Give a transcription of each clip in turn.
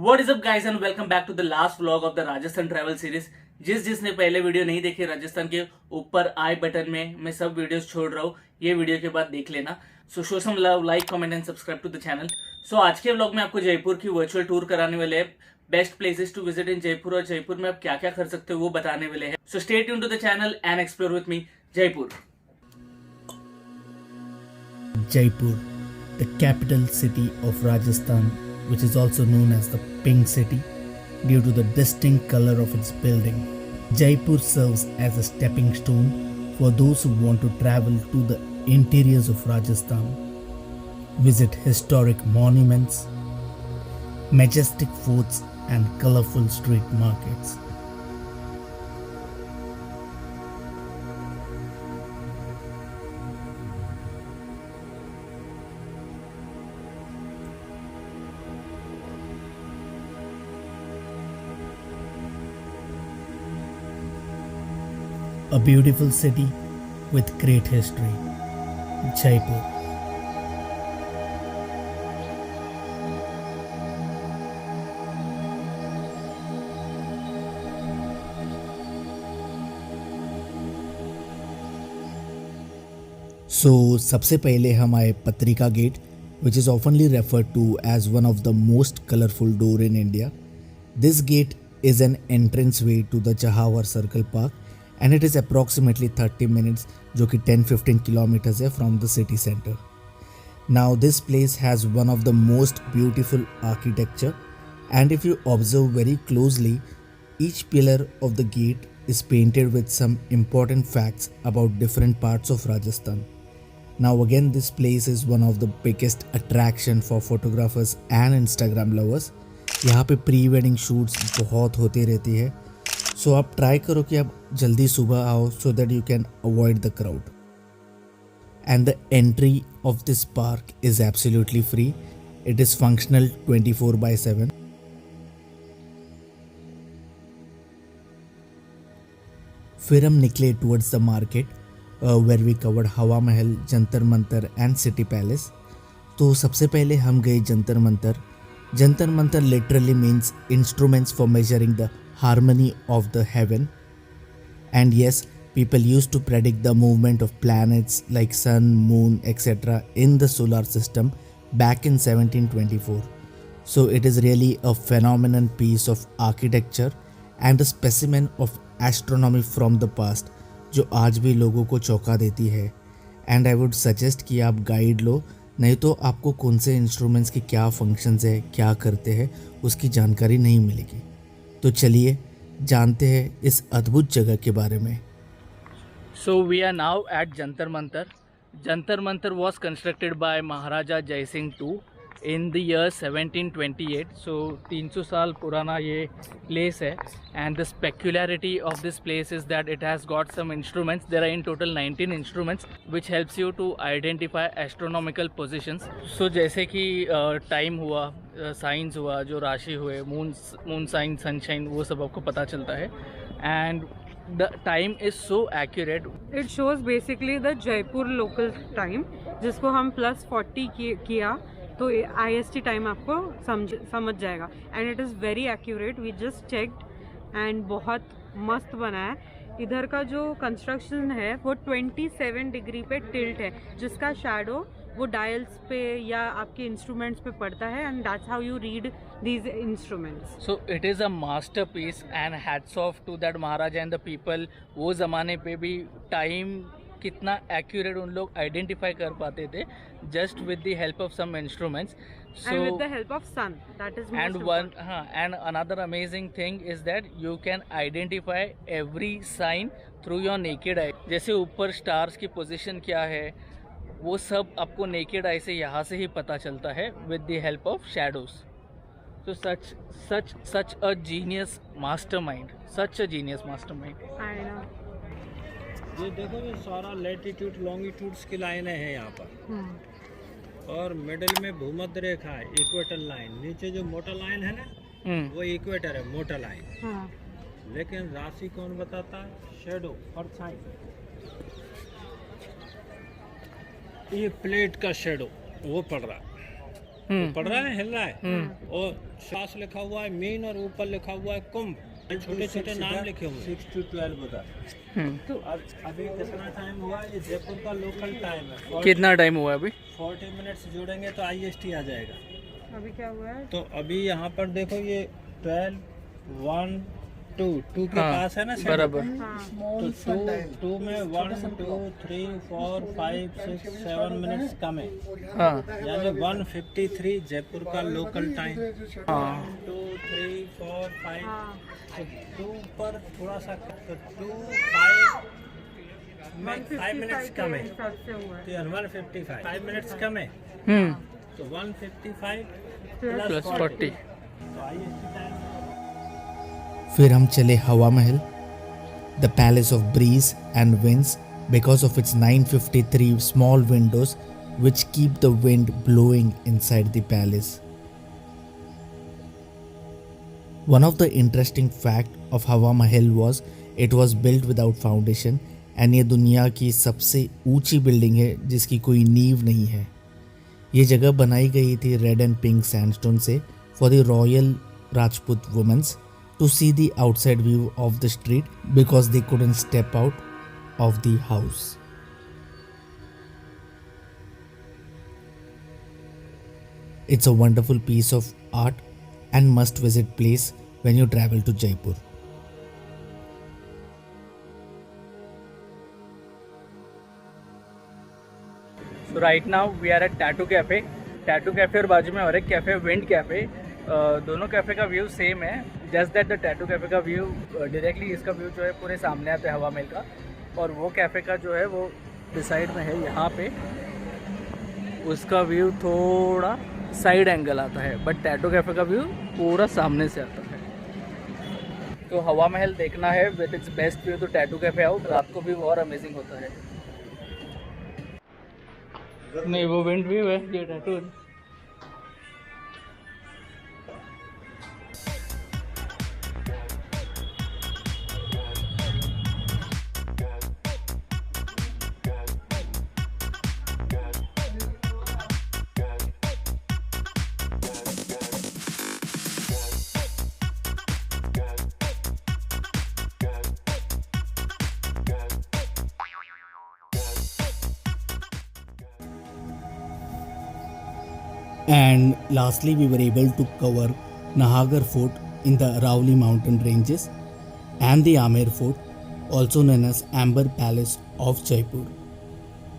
What is up guys and welcome back to the last vlog of the Rajasthan travel series। जिसने पहले video नहीं देखे राजस्थान के ऊपर आई बटन में मैं सब वीडियोस छोड़ रहा हूँ, ये वीडियो के बाद देख लेना। So show some love, like, comment and subscribe to the channel. So आज के व्लॉग में आपको जयपुर की वर्चुअल टूर कराने वाले हैं। Best places to visit in Jaipur और जयपुर में आप क्या क्या कर सकते हो वो बताने वाले हैं। So stay tuned to the channel and explore with me Jaipur. Jaipur, the capital city of Rajasthan, which is also known as the Pink City due to the distinct color of its building. Jaipur serves as a stepping stone for those who want to travel to the interiors of Rajasthan, visit historic monuments, majestic forts and colorful street markets. A beautiful city with great history, Jaipur. So, सबसे पहले हम आए पत्रिका gate, which is oftenly referred to as one of the most colorful door in India. This gate is an entranceway to the Jaigarh Circle Park and it is approximately 30 minutes जो कि 10-15 kilometers है from the city center. Now this place has one of the most beautiful architecture and if you observe very closely, each pillar of the gate is painted with some important facts about different parts of Rajasthan. Now again this place is one of the biggest attraction for photographers and Instagram lovers. यहाँ पे pre wedding shoots बहुत होती रहती है, सो आप try करो कि आप जल्दी सुबह आओ so that you can avoid the crowd. And the entry of this park is absolutely free. It is functional 24/7। फिर हम निकले towards the market where we covered Hawa Mahal, Jantar Mantar and city palace. तो सबसे पहले हम गए Jantar Mantar. Jantar mantar literally means instruments for measuring the harmony of the heaven. And yes, people used to predict the movement of planets like sun, moon, etc. in the solar system back in 1724. So it is really a phenomenal piece of architecture and a specimen of astronomy from the past जो आज भी लोगों को चौंका देती है। And I would suggest कि आप गाइड लो, नहीं तो आपको कौन से इंस्ट्रूमेंट्स की क्या फंक्शंस है, क्या करते हैं, उसकी जानकारी नहीं मिलेगी। तो चलिए जानते हैं इस अद्भुत जगह के बारे में। So we are now at Jantar Mantar. Jantar Mantar was constructed by Maharaja Jai Singh II in the year 1728. So 300 साल पुराना ये place है and the peculiarity of this place is that it has got some instruments. There are in total 19 instruments which helps you to identify astronomical positions. So जैसे कि time हुआ, science हुआ, जो राशि हुए, मून साइन, सनशाइन, वो सब आपको पता चलता है and the time is so accurate. It shows basically the Jaipur local time जिसको हम +40 किया तो IST टाइम आपको समझ जाएगा and it is very accurate. We just checked and बहुत मस्त बना है। इधर का जो कंस्ट्रक्शन है वो 27 डिग्री पे टिल्ट है जिसका शैडो वो डायल्स पे या आपके इंस्ट्रूमेंट्स पे पड़ता है and that's how you read these instruments. So it is a masterpiece and hats off to that maharaja and the people. वो ज़माने पे भी टाइम कितना एक्यूरेट उन लोग आइडेंटिफाई कर पाते थे just with the help of some instruments. and with the help of sun, that is most important. And another amazing thing is that you can identify every sign through your naked eye. जैसे ऊपर stars की position क्या है वो सब आपको naked eye से यहाँ से ही पता चलता है with the help of shadows. So such a genius mastermind, such a genius mastermind. I know. ये देखो, ये सारा लैटिट्यूड लॉन्गिट्यूड्स की लाइनें हैं यहाँ पर और मिडिल में भूमध्य रेखा है, इक्वेटर लाइन। नीचे जो मोटा लाइन है ना वो इक्वेटर है, मोटा लाइन। लेकिन राशि कौन बताता है? शेडो, परछाई। ये प्लेट का शेडो वो पड़ रहा है। पढ़ रहा है, हिल रहा है। और श्वास लिखा हुआ है मीन और ऊपर लिखा हुआ है कुंभ, छोटे छोटे नाम लिखे हुए 6 to 12 बता। तो अभी कितना टाइम हुआ? ये जयपुर का लोकल टाइम है। कितना टाइम हुआ अभी? 40 मिनट्स जोड़ेंगे तो IST आ जाएगा। अभी क्या हुआ है? तो अभी यहाँ पर देखो ये 12, 1, 2 2 के पास है ना बराबर। तो 2 में 1 2 3 4 5 6 7 मिनट्स कम है। हाँ यानी 1:53 जयपुर का लोकल टाइम। 2 3 4 5 तो 2 पर थोड़ा सा तो 2 5 मिनट्स कम है। तो 155 5 मिनट्स कम है। तो 155 प्लस 40। तो IST टाइम। फिर हम चले Hawa Mahal, the palace of breeze and winds because of its 953 small windows which keep the wind blowing inside the palace. One of the interesting fact of Hawa Mahal was it was built without foundation and ये दुनिया की सबसे ऊंची building है जिसकी कोई नींव नहीं है। ये जगह बनाई गई थी रेड एंड पिंक सैंडस्टोन से for the royal Rajput women to see the outside view of the street because they couldn't step out of the house. It's a wonderful piece of art and must visit place when you travel to Jaipur. So right now we are at Tattoo Cafe और बाजू में और एक cafe wind cafe. दोनों cafe का view same है, just that the tattoo cafe का view directly इसका व्यू जो है पूरे सामने आता है हवा महल का, और वो कैफ़े का जो है वो इस साइड में है यहाँ पे, उसका व्यू थोड़ा साइड एंगल आता है, बट टैटू कैफ़े का व्यू पूरा सामने से आता है। तो हवा महल देखना है विद इट्स बेस्ट व्यू तो टैटू कैफ़े आओ, रात को व्यू और अमेजिंग होता है। नहीं वो विंड व्यू है, ये टैटू है। And lastly, we were able to cover Nahargarh Fort in the Aravalli mountain ranges and the Amer Fort, also known as Amer Palace of Jaipur.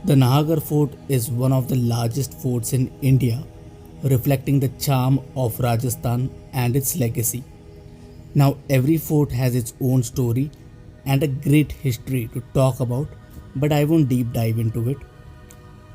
The Nahargarh Fort is one of the largest forts in India, reflecting the charm of Rajasthan and its legacy. Now, every fort has its own story and a great history to talk about, but I won't deep dive into it.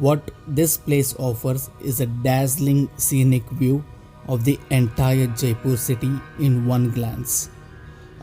What this place offers is a dazzling scenic view of the entire Jaipur city in one glance.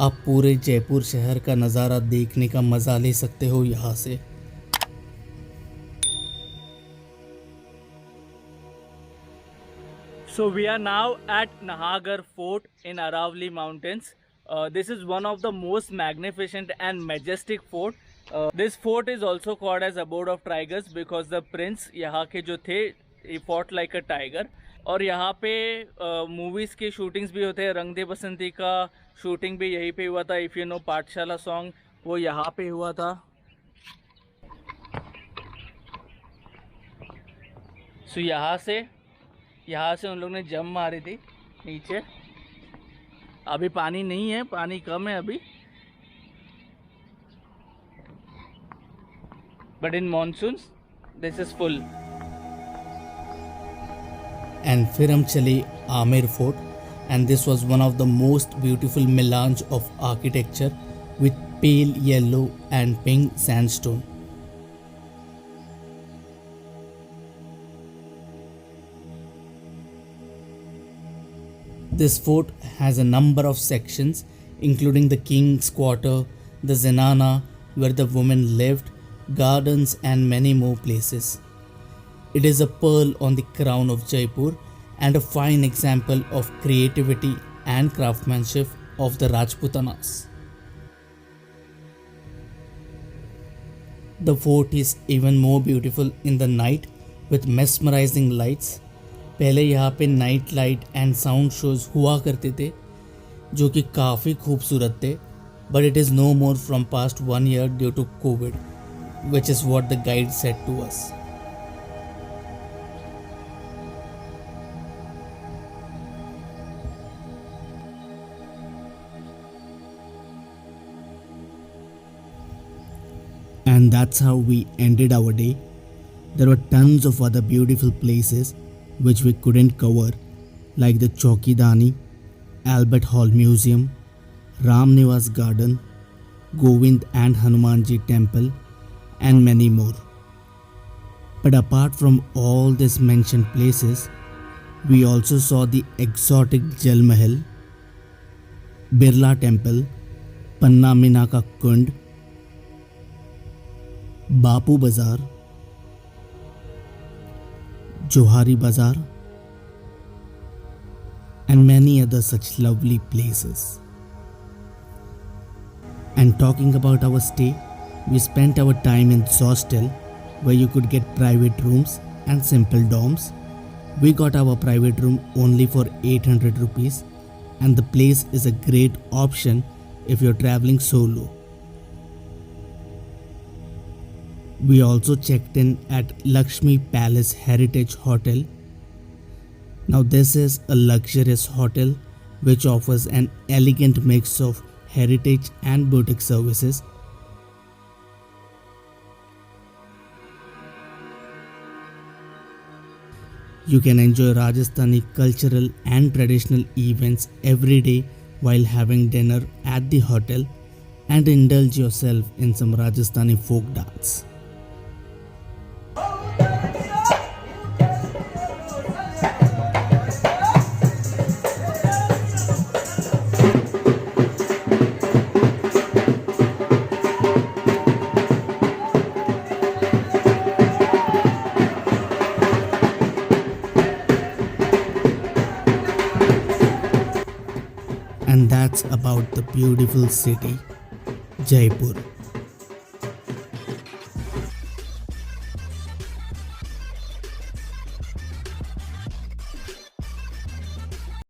आप पूरे जयपुर शहर का नज़ारा देखने का मज़ा ले सकते हो यहाँ से। So we are now at Nahargarh Fort in Aravalli Mountains. This is one of the most magnificent and majestic fort. This fort is also called as abode of tigers because the prince यहाँ के जो थे he fought like a tiger. और यहाँ पे movies के shootings भी होते हैं। रंग दे बसंती का शूटिंग भी यहीं पे हुआ था। इफ़ यू नो पाठशाला सॉन्ग वो यहाँ पे हुआ था। सो यहाँ से उन लोग ने जंप मारी थी नीचे। अभी पानी नहीं है, पानी कम है अभी, but in monsoons this is full. And फिर हम चले Amer fort and this was one of the most beautiful melange of architecture with pale yellow and pink sandstone. This fort has a number of sections, including the king's quarter, the zenana where the women lived, gardens, and many more places. It is a pearl on the crown of Jaipur and a fine example of creativity and craftsmanship of the Rajputanas. The fort is even more beautiful in the night with mesmerizing lights. पहले यहाँ पे night light and sound shows हुआ करते थे जो कि काफ़ी खूबसूरत थे, but it is no more from past 1 year due to Covid, which is what the guide said to us. And that's how we ended our day. There were tons of other beautiful places which we couldn't cover, like the Chaukidani, Albert Hall Museum, Ramnivas Garden, Govind and Hanumanji Temple, and many more. But apart from all these mentioned places, we also saw the exotic Jal Mahal, Birla Temple, Panna Minaka Kund, Bapu Bazar, Johari Bazar, and many other such lovely places. And talking about our stay, we spent our time in hostel where you could get private rooms and simple dorms. We got our private room only for 800 rupees, and the place is a great option if you're traveling solo. We also checked in at Lakshmi Palace Heritage Hotel. Now this is a luxurious hotel which offers an elegant mix of heritage and boutique services. You can enjoy Rajasthani cultural and traditional events every day while having dinner at the hotel and indulge yourself in some Rajasthani folk dance. And that's about the beautiful city, Jaipur.